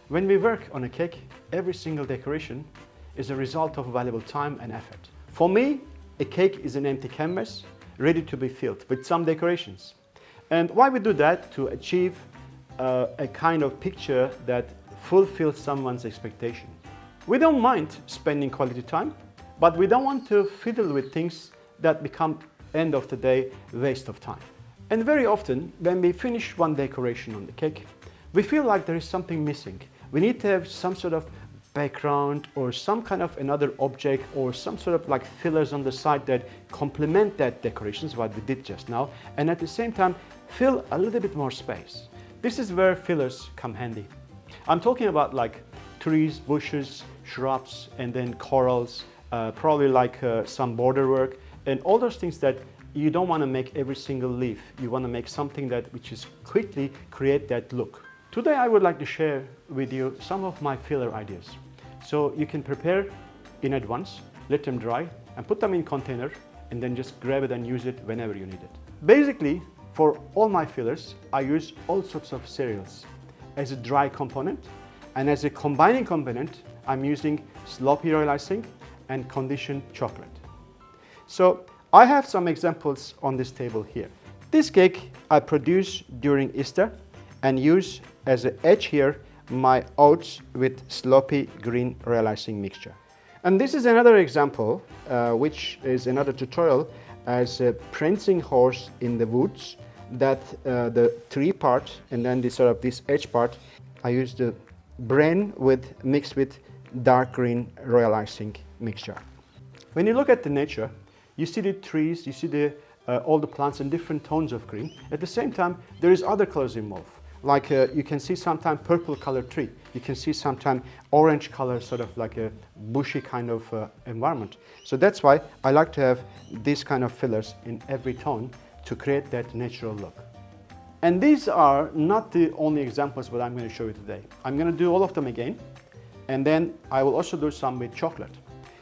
When we work on a cake, every single decoration is a result of valuable time and effort. For me, a cake is an empty canvas ready to be filled with some decorations. And why we do that? To achieve a kind of picture that fulfills someone's expectation. We don't mind spending quality time, but we don't want to fiddle with things that become, end of the day, waste of time. And very often, when we finish one decoration on the cake, we feel like there is something missing. We need to have some sort of background or some kind of another object or some sort of like fillers on the side that complement that decorations, what we did just now, and at the same time fill a little bit more space. This is where fillers come handy. I'm talking about like trees, bushes, shrubs, and then corals, probably like some border work, and all those things that you don't want to make every single leaf. You want to make something that which is quickly create that look. Today I would like to share with you some of my filler ideas. So you can prepare in advance, let them dry, and put them in container, and then just grab it and use it whenever you need it. Basically, for all my fillers, I use all sorts of cereals as a dry component, and as a combining component, I'm using sloppy royal icing and conditioned chocolate. So I have some examples on this table here. This cake I produce during Easter and use as an edge here my oats with sloppy green royal icing mixture. And this is another example, which is another tutorial as a prancing horse in the woods, that the tree part and then this edge part, I use the bran mixed with dark green royal icing mixture. When you look at the nature, you see the trees, you see all the plants in different tones of green. At the same time, there is other colors involved. Like you can see sometimes purple colored tree. You can see sometimes orange color, sort of like a bushy kind of environment. So that's why I like to have these kind of fillers in every tone to create that natural look. And these are not the only examples that I'm going to show you today. I'm going to do all of them again, and then I will also do some with chocolate.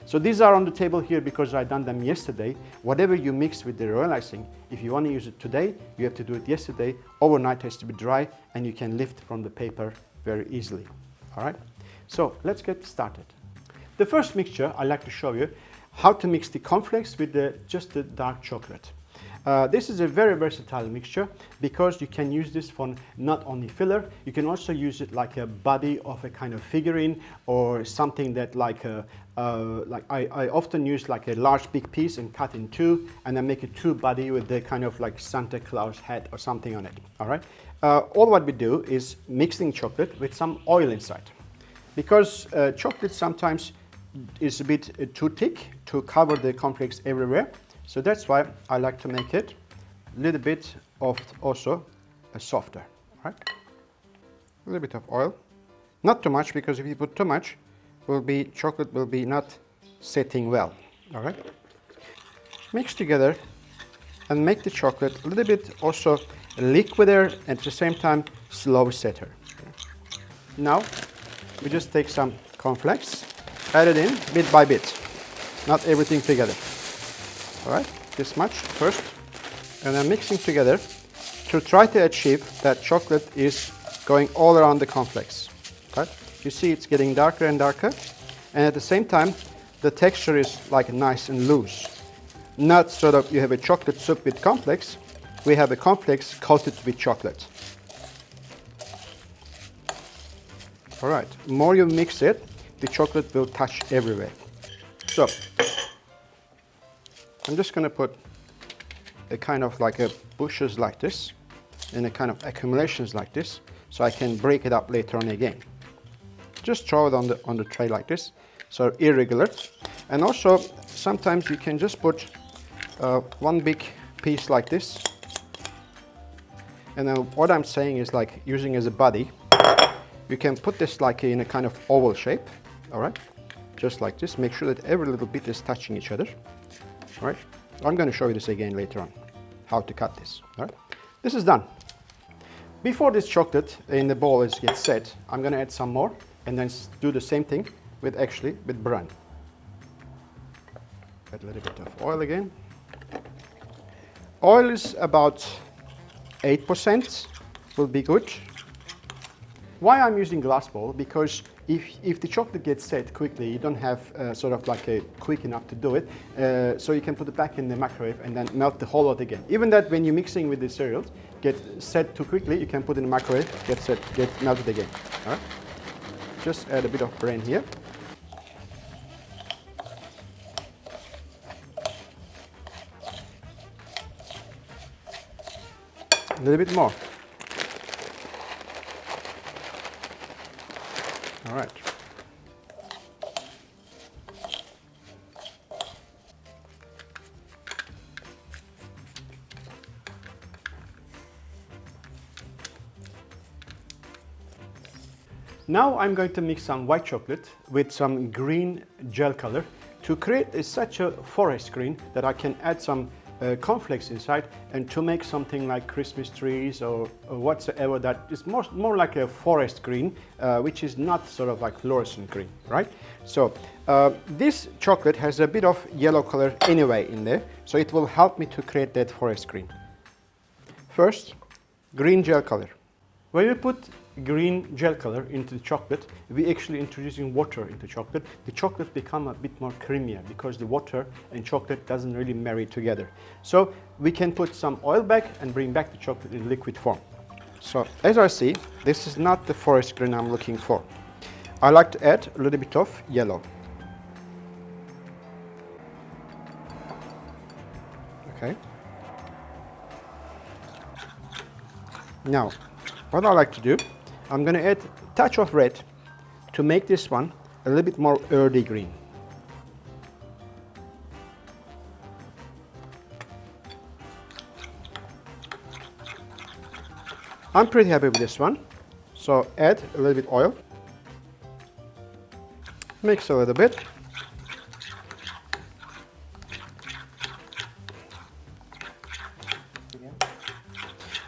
So these are on the table here because I done them yesterday. Whatever you mix with the royal icing, if you want to use it today, you have to do it yesterday. Overnight has to be dry, and you can lift from the paper very easily. All right? So let's get started. The first mixture I like to show you how to mix the cornflakes with just the dark chocolate. This is a very versatile mixture because you can use this for not only filler, you can also use it like a body of a kind of figurine or something that like I often use like a large big piece and cut in two and then make a two body with the kind of like Santa Claus hat or something on it. All right. All what we do is mixing chocolate with some oil inside, because chocolate sometimes is a bit too thick to cover the cornflakes everywhere. So that's why I like to make it a little bit of also softer, right? A little bit of oil, not too much, because if you put too much, chocolate will be not setting well. All right. Mix together and make the chocolate a little bit also liquider and at the same time slow setter. Now we just take some cornflakes, add it in bit by bit, not everything together. All right, this much first, and then mixing together to try to achieve that chocolate is going all around the cornflakes. Right? You see it's getting darker and darker, and at the same time the texture is like nice and loose. Not sort of you have a chocolate soup with cornflakes, we have a cornflakes coated with chocolate. All right, more you mix it, the chocolate will touch everywhere. So I'm just going to put a kind of like a bushes like this and a kind of accumulations like this, so I can break it up later on again. Just throw it on the tray like this, so irregular. And also sometimes you can just put one big piece like this, and then what I'm saying is like using as a body, you can put this like in a kind of oval shape. All right, just like this. Make sure that every little bit is touching each other. All right, I'm going to show you this again later on, how to cut this. All right, this is done. Before this chocolate in the bowl gets set, I'm going to add some more and then do the same thing with bran. Add a little bit of oil again. Oil is about 8%, will be good. Why I'm using glass bowl? Because if the chocolate gets set quickly, you don't have sort of like a quick enough to do it, so you can put it back in the microwave and then melt the whole lot again. Even that when you're mixing with the cereals, get set too quickly, you can put it in the microwave, get melted again. All right? Just add a bit of bran here. A little bit more. All right. Now I'm going to mix some white chocolate with some green gel color to create such a forest green that I can add some cornflakes inside and to make something like Christmas trees or whatsoever that is more like a forest green, which is not sort of like fluorescent green, right? So this chocolate has a bit of yellow color anyway in there, so it will help me to create that forest green. First, green gel color. When we put green gel color into the chocolate, we actually introducing water into chocolate. The chocolate become a bit more creamier because the water and chocolate doesn't really marry together. So we can put some oil back and bring back the chocolate in liquid form. So as I see, this is not the forest green I'm looking for. I like to add a little bit of yellow. Okay. Now, what I like to do, I'm going to add a touch of red to make this one a little bit more earthy green. I'm pretty happy with this one, so add a little bit oil, mix a little bit.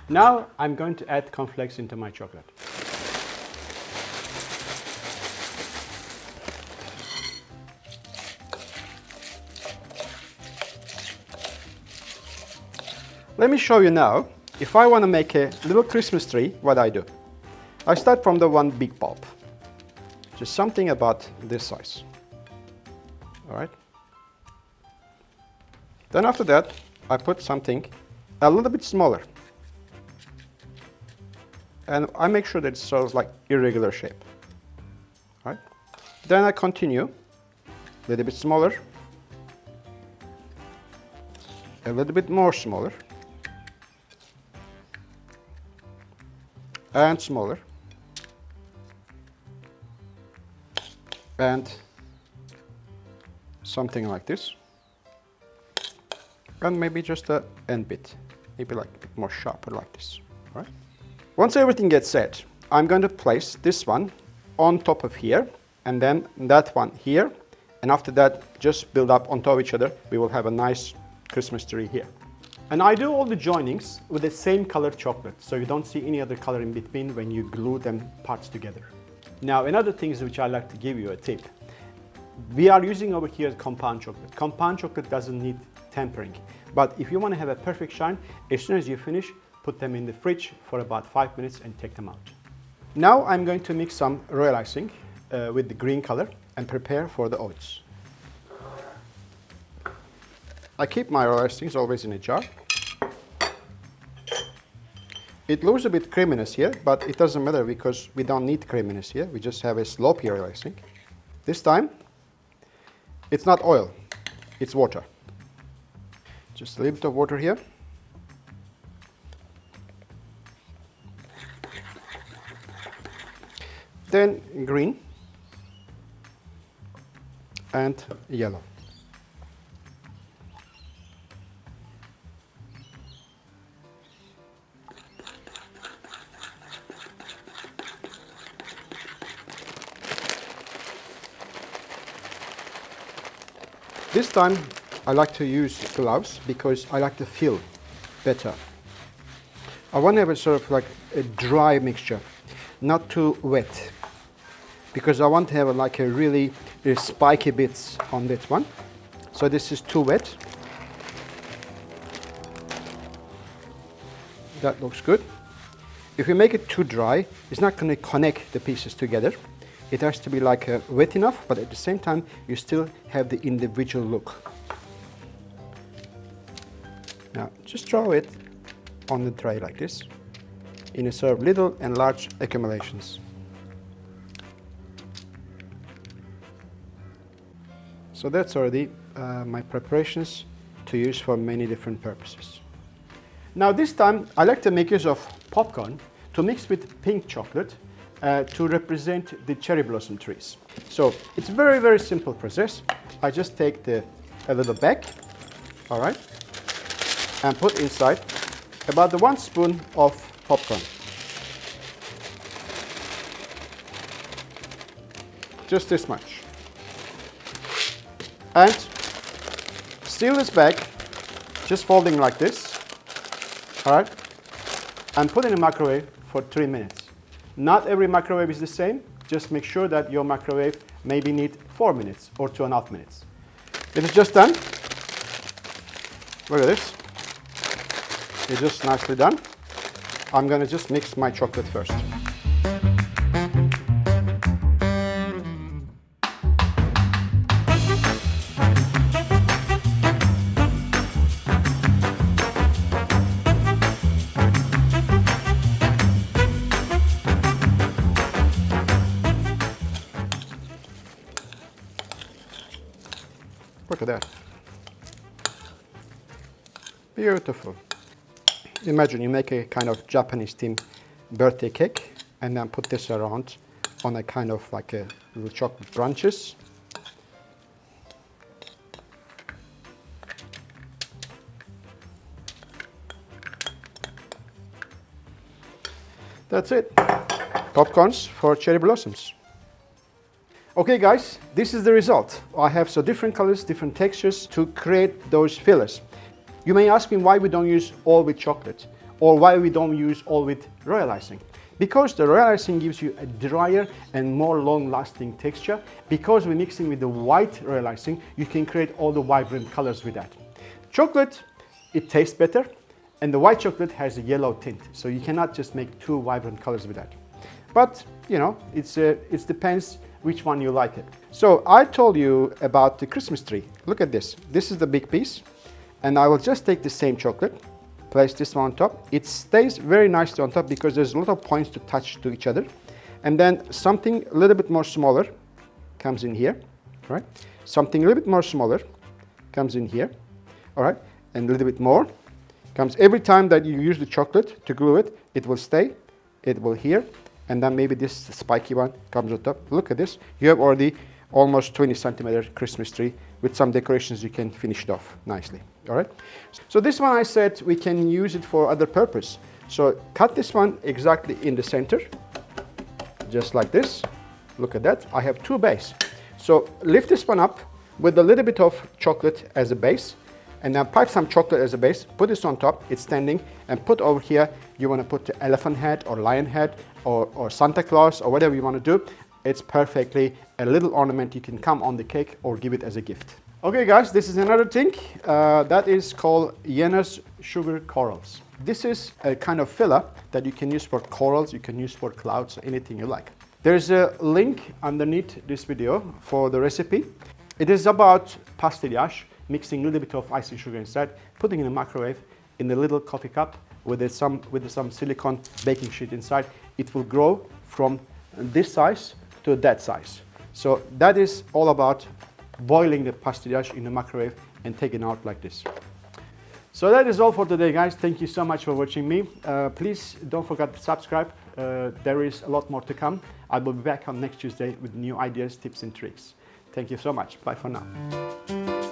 Now I'm going to add cornflakes into my chocolate. Let me show you now, if I want to make a little Christmas tree, what I do. I start from the one big bulb, just something about this size. All right. Then after that, I put something a little bit smaller. And I make sure that it sort of like irregular shape. All right. Then I continue, a little bit smaller, a little bit more smaller, and smaller, and something like this, and maybe just an end bit, maybe like a bit more sharper like this. All right. Once everything gets set, I'm going to place this one on top of here, and then that one here, and after that, just build up on top of each other. We will have a nice Christmas tree here. And I do all the joinings with the same colored chocolate, so you don't see any other color in between when you glue them parts together. Now, another thing is which I like to give you a tip. We are using over here compound chocolate. Compound chocolate doesn't need tempering, but if you want to have a perfect shine, as soon as you finish, put them in the fridge for about 5 minutes and take them out. Now I'm going to mix some royal icing with the green color and prepare for the oats. I keep my royal icings always in a jar. It loses a bit creaminess here, but it doesn't matter because we don't need creaminess here. We just have a sloppy royal icing. This time, it's not oil, it's water. Just a little bit of water here. Then green and yellow. This time I like to use gloves because I like to feel better. I want to have a sort of like a dry mixture, not too wet, because I want to have like a really spiky bits on this one. So this is too wet. That looks good. If you make it too dry, it's not going to connect the pieces together. It has to be like wet enough, but at the same time, you still have the individual look. Now, just throw it on the tray like this, in a sort of little and large accumulations. So that's already my preparations to use for many different purposes. Now this time I like to make use of popcorn to mix with pink chocolate to represent the cherry blossom trees. So it's a very, very simple process. I just take a little bag, all right, and put inside about 1 spoon of popcorn. Just this much. And seal this bag, just folding like this, all right, and put in a microwave for 3 minutes. Not every microwave is the same. Just make sure that your microwave maybe need 4 minutes or 2.5 minutes. It is just done. Look at this. It's just nicely done. I'm gonna just mix my chocolate first. Look at that. Beautiful. Imagine you make a kind of Japanese themed birthday cake and then put this around on a kind of like a little chocolate branches. That's it. Popcorns for cherry blossoms. Okay guys, this is the result. I have so different colors, different textures to create those fillers. You may ask me why we don't use all with chocolate or why we don't use all with royal icing. Because the royal icing gives you a drier and more long-lasting texture. Because we're mixing with the white royal icing, you can create all the vibrant colors with that. Chocolate, it tastes better, and the white chocolate has a yellow tint, so you cannot just make 2 vibrant colors with that. But, you know, it depends which one you like it. So I told you about the Christmas tree. Look at this. This is the big piece. And I will just take the same chocolate, place this one on top. It stays very nicely on top because there's a lot of points to touch to each other. And then something a little bit more smaller comes in here, right? Something a little bit more smaller comes in here, all right? And a little bit more comes every time that you use the chocolate to glue it, it will stay, it will here, and then maybe this spiky one comes on top. Look at this. You have already almost 20 centimeter Christmas tree. With some decorations, you can finish it off nicely, all right? So this one I said we can use it for other purpose. So cut this one exactly in the center, just like this. Look at that. I have 2 bases. So lift this one up with a little bit of chocolate as a base, and then pipe some chocolate as a base, put this on top, it's standing, and put over here, you want to put the elephant head or lion head or Santa Claus or whatever you want to do. It's perfectly a little ornament you can come on the cake or give it as a gift. Okay guys, this is another thing that is called Jenner's sugar corals. This is a kind of filler that you can use for corals, you can use for clouds, anything you like. There's a link underneath this video for the recipe. It is about pastillage, mixing a little bit of icing sugar inside, putting in a microwave in a little coffee cup with some silicone baking sheet inside. It will grow from this size to that size. So that is all about boiling the pastillage in the microwave and taking out like this. So that is all for today guys. Thank you so much for watching me. Please don't forget to subscribe. There is a lot more to come. I will be back on next Tuesday with new ideas, tips and tricks. Thank you so much. Bye for now.